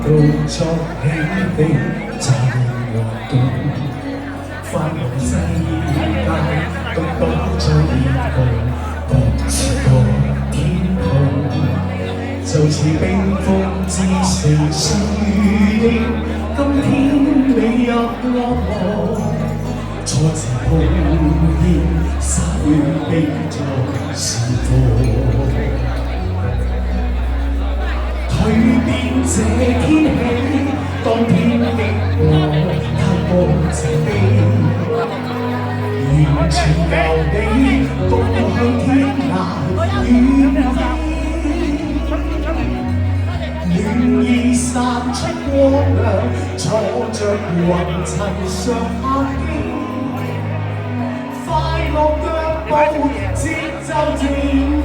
動作起飛，就活動。翻紅世界，獨獨在熱度，各似個天空。就似冰封之城市的今天，你入落幕，初次碰見，灑滿悲壯是火。蛻變這天氣，當天的我太過自卑，完全由你共向天涯遠飛，暖意散出光亮，坐着雲層上客機，快樂腳步節奏漸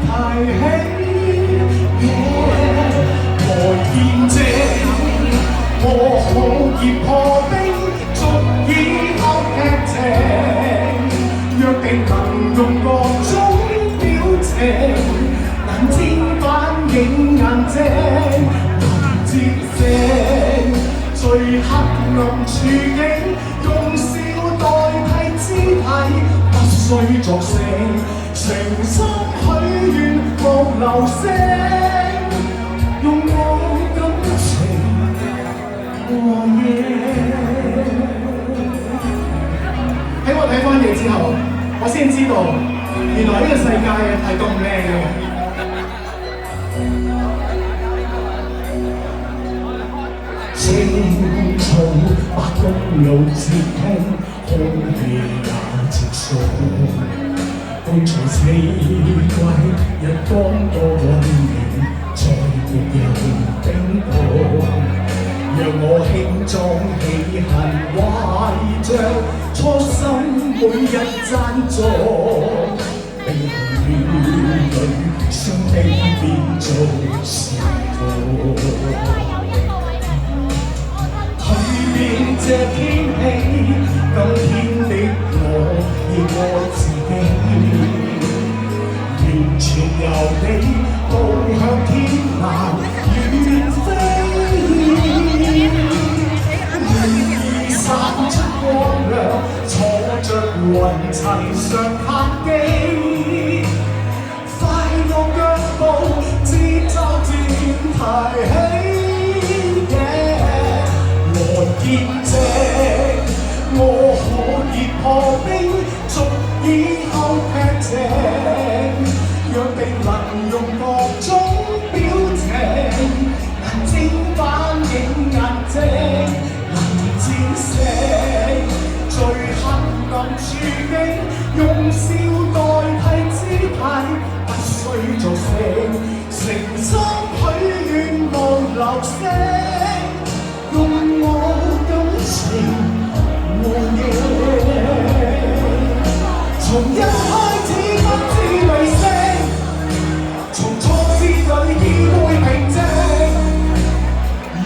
提起。來見證，我可以破冰，足以後劇情。約定能用各種表情，能煎反映眼睛，能戰勝最黑暗處境，用笑代替肢體，不需作聲，誠心許願無流星。用我感情和夜，喺我睇翻嘢之後，我先知道原來呢個世界係咁靚嘅。青草百公路接通，空氣也直送。伴隨四季，日光多溫暖，再沒有冰凍。讓我輕裝喜恨，懷着初心每日讚頌。冰紅雨裏，將冰變做是火。蛻變這天氣，今天的我亦愛自己，完全由你步向天涯遠飛，暖意散出光亮，坐着雲層上客機，快樂腳步節奏漸提起。來見證，我可以破冰，足以後劇情。約定能用各種表情，能煎反映眼睛，能戰勝最黑暗處境，用笑代替肢體，不需作聲，誠心許願無流星。用我感情和夜，從一開始不知淚聲，從挫折裏已會平靜，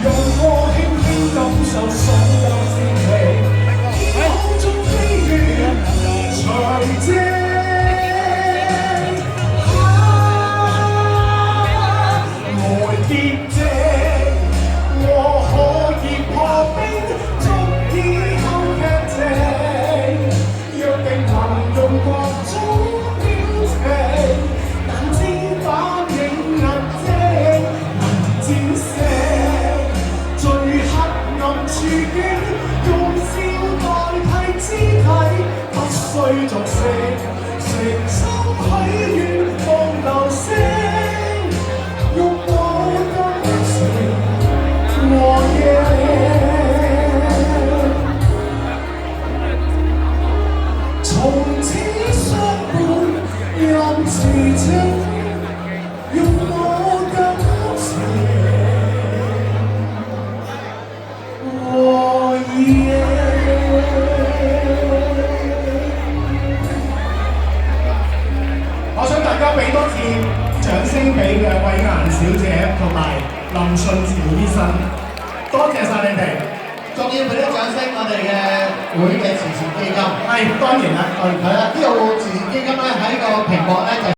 讓我輕輕感受所有事情，天空中飛越隨即。來見證。不需作聲，誠心許願無流星，用我感情和夜，從此相伴任馳騁，用我感情和夜。我想大家俾多次掌聲俾兩位顏小姐同埋林順潮醫生，多謝晒你哋。仲要俾啲掌聲我哋嘅會嘅慈善基金。係當然啦，係啦，呢個慈善基金咧喺個屏幕咧就。